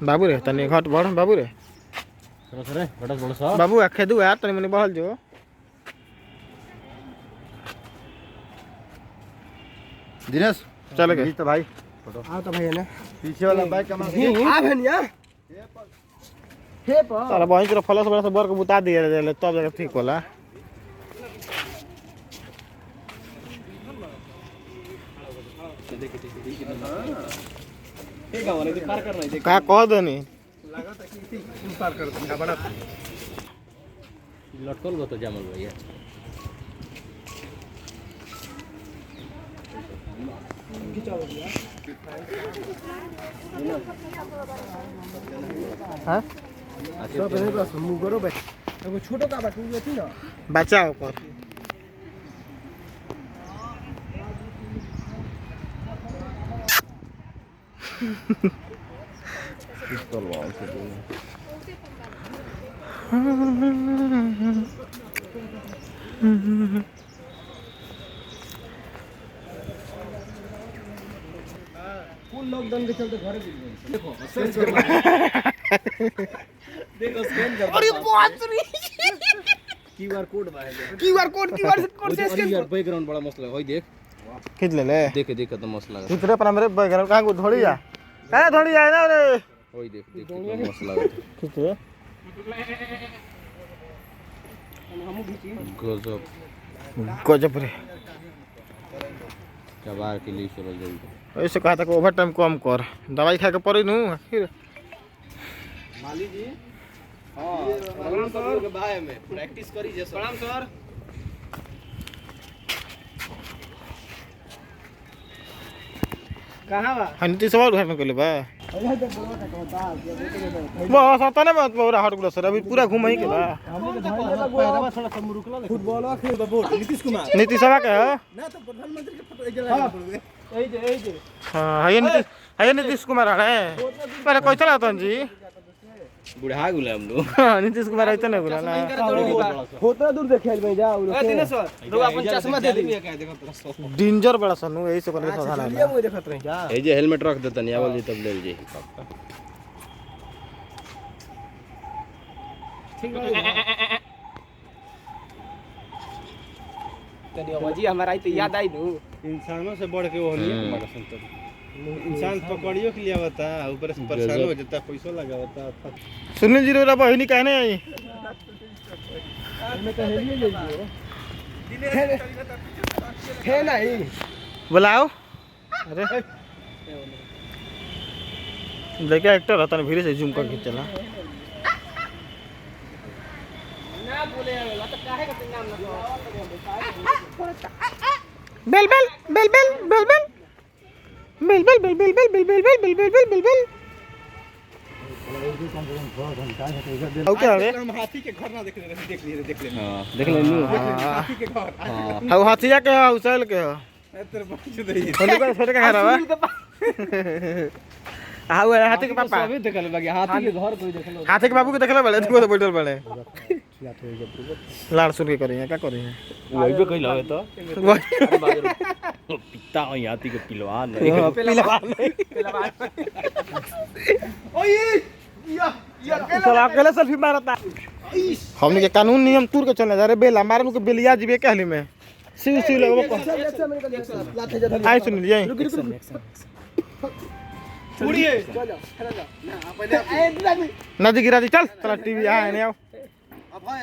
बाबू रे तनी घट बढ़ बाबू रे बाबू आखे दू यार तनी मनी बहल जो दिनेश चल गए तो भाई फोटो आओ तो भैया ना पीछे वाला बाइक कमा आ भनिया हे पर तारा बहिन के फलस बड़ा से बर के बुता दिए रे तब जगह ठीक होला का कह दनी पार कर दे बड़ा लटकल गो तो जामल भैया हां अच्छा पहले बस मुंह करो बे एगो छोटो का बाटू लेती ना बचाओ पर पिस्तौल वाला से फुल लॉकडाउन के चलते घरे देखो देखो स्कैन कर अरे बाप रे क्यूआर कोड भाई क्यूआर कोड से स्कैन यार बैकग्राउंड बड़ा मस्त लगा होई देख खींच ले ले देख देख तो मस्त लगा इतने पर मेरे बैकग्राउंड कहां को थोड़ी जा है थोड़ी जाए ना रे होई देख देख तो मस्त लगा खींच ले गजब गजब रे कबार के लिए चलो जल्दी ऐसे कहा था कि ओवर टाइम कम कर दवाई खा के पड़ी नु आखिर माली जी हां प्रणाम सर के भाई में प्रैक्टिस करी जे प्रणाम सर कहां बा हनी सब घर में कर ले बा बस आता ना मत पूरा हट गुला सर अभी पूरा घूम ही के बा पैरवा थोड़ा सा रुकला फुटबॉल खेल बोल नीतीश कुमार नीतीश सभा के हो ना तो प्रधानमंत्री के फोटो ए जे हां है नीतीश कुमार है पहले कोई चला तन जी बुढ़ा गुला हम लोग नीतीश कुमार आइते ना गुला ना होता दूर देखेल में जा ए दिनेश दो अपन चश्मा दे दी डेंजर बड़ा सनु यही से करे साधन ये वो देखत रही जा ए जे हेलमेट रख देता नहीं आवल जी तब ले जे ठीक है तनी अवाजी हमारा आई तो याद आई नु इंसानों से बढ़ के वो होली हमारा संतर इंसान पकड़ियो के लिए आवता ऊपर से परेशान हो जाता पैसा लगावता सुनील जी रे बहिनी कहने आई मैं तो हेलिए ले लियो थे नहीं बुलाओ अरे देखा एक्टर रहता ना भीड़ से जूम करके चला ना बोले तो काहे का नाम ना बेल बेल बेल बेल बेल बेल बेल बेल बेल बेल बेल बेल बेल बेल बेल बेल बेल बेल क्या रे हम हाथी के घर ना देख ले हां देख ले नु हाथी के घर हाउ हाथिया के हाउ सैल के हो तेरे बच्चे दे होली का छोटे का हरावा हाउ हाथी के पापा अभी देखल बाकी हाथी के घर कोई देखल हाथी के बाबू के देखले बड़े तू तो बैठल बड़े लाड़ सुन के करिए क्या करिए वही पे कहिला है तो पिता हो हाथी के पिलवान ओए या साला अकेले सेल्फी मारता हमनी के कानून नियम तूर के चलने जा रे बेला मारन के बेलिया जीवे कहली में सिउ सिउ लगबो आई सुन लिए उड़िए चलो ना पहले नदी गिरा दी चल चला टीवी आ ने आओ अभय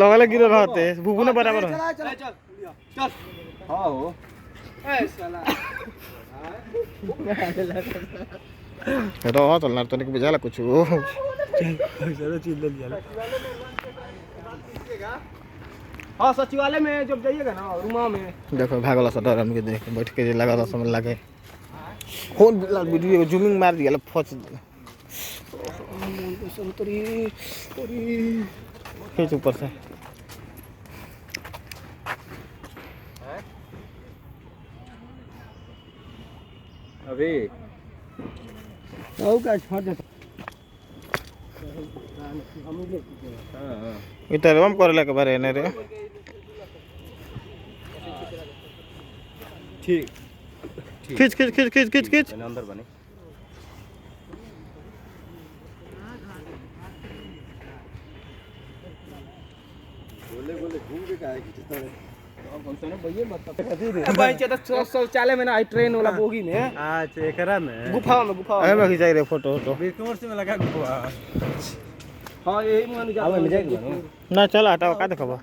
लगले गिरे रहते बुबू ने बराबर चल चल हां हो ए साला रहो चलना तो नहीं बुझाला कुछ चलो चीज ले लिया हां सचिवालय में जब जाइएगा ना रूमा में देखो भागला सा डर हमके देख बैठ के लगा था समझ लागे फोन वीडियो जूमिंग मार दिया फच संतरी तोरी खींच ऊपर से अभी औ का छोड़ दे इधर हम करले के बारे ने रे ठीक खींच खींच खींच खींच खींच खींच पहले अंदर बने शौचालय में ना ट्रेन वाला बोगी में अच्छा एकरा में गुफा में अरे मैं खिंचाई रे फोटो फोटो बिरकोर से में लगा गुफा हाँ यही में अब ले जाएगा ना चल हटाओ का देखबो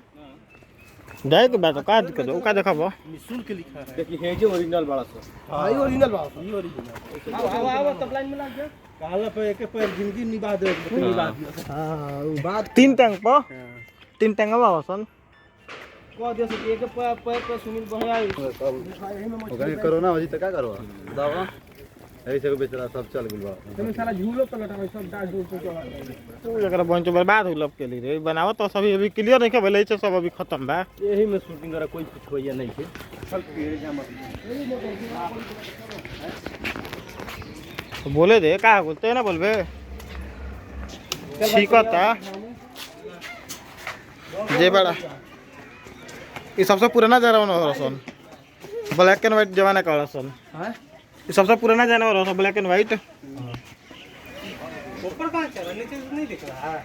जाए के बात का दिक्कत का देखबो निशुल्क लिखा है देखिए हे जो ओरिजिनल बड़ा सा हाँ ये ओरिजिनल बात ये ओरिजिनल आओ तब लाइन में लग गया कहला पे एक पर जिंदगी निभा दे निभा दियो हाँ वो बात तीन टैंक पर तीन टैंक में आवसन कह दिया से एक पे सुनील बढ़िया ओकरे कोरोना हो जी त का करवा दवा ऐसे को बेचारा सब चल गेल बा तुम साला झूलो पे लटा सब डाल दूर पे चला तू जकरा बंच बर्बाद होलब के लिए रे बनावो तो सभी अभी क्लियर नहीं के भेलै छै सब अभी खत्म बा यही में शूटिंग करा कोई कुछ होइया नहीं थे तो बोले दे का बोलते ना बोलबे ठीकता जे बड़ा ये सबसे पुराना जानवर हो रसन ब्लैक एंड व्हाइट जमाना का रसन हां ये सबसे पुराना जानवर हो ब्लैक एंड व्हाइट ऊपर कहां चला नीचे से नहीं दिख रहा है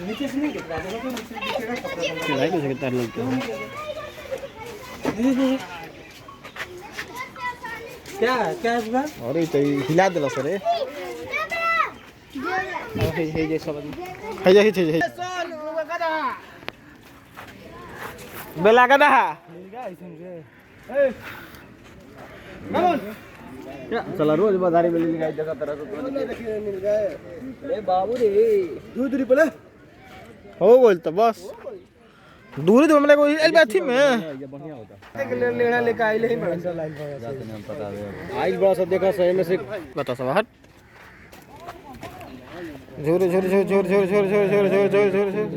नीचे से नहीं दिख रहा है नीचे दिखेगा कपड़ा लाइक से तार लगते क्या क्या है बात अरे तो हिला देला सरे हे जे सब है जे है सुन गदा बेला गदा मिल गया ऐसे ए कौन चला रोज बाजारी में ले जगह तरह तो देखिए मिल गए ले बाबू रे दूरी पले हो बोल तो बस दूरी तो हमले को एलबी में ये बढ़िया होता एक लेना लेके आइले ही बड़ा सा लाइन पर जाते नहीं पता है आज बड़ा सा देखा सही में से बता सब हट झोर झोर झोर झोर झोर झोर झोर झोर झोर झोर झोर झोर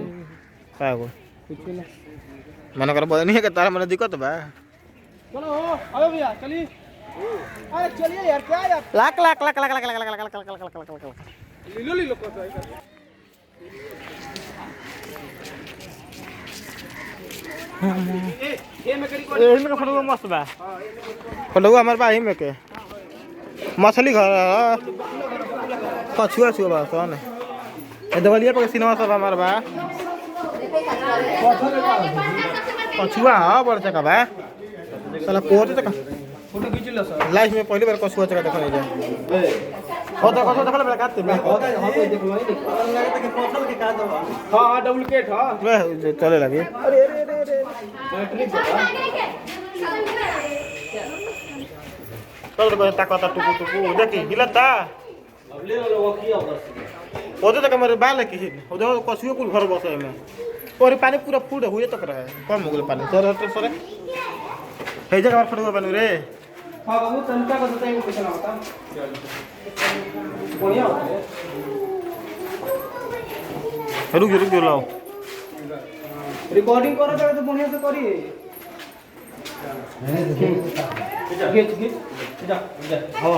का को कुछ ना मन कर बदनी है के तारा मन दिक्कत बा चलो आओ भैया चलिए अरे चलिए यार क्या यार लाख लाख लाख लाख लाख लाख लाख लाख लाख लाख लाख लीलो लीलो को तो ये में करी को एही में का फोटो मस्त बा फोटो हमर बा एही में के मछली घर कछुआ छुआ बा सोन ए दवलिया पर सिनेमा सब हमर बा कछुआ हां बड़ चका बा साला कोट तक फोटो खींच लो सर लाइफ में पहली बार कछुआ चका देखने जा हो तो कछुआ देखले बड़ा काते में हां कोई देख लो लगता कि पत्थर के का दवा हां डुप्लीकेट हां वे चले लगे अरे अरे अरे बैटरी चल रे ताकता टुकु टुकु देखी हिलता अब ले लो वो किया बस ओदे तक हमरे बाल की ओदे कछुआ कुल घर बसे में और पानी पूरा फुल हुए तक रहे कम हो गेल पानी सर सर हे जगह पर फटवा बनू रे हां बाबू तनका का बताइए कैसा होता बढ़िया होता है रुक लाओ रिकॉर्डिंग करो तो बढ़िया से करिए खींच खींच जा जा हां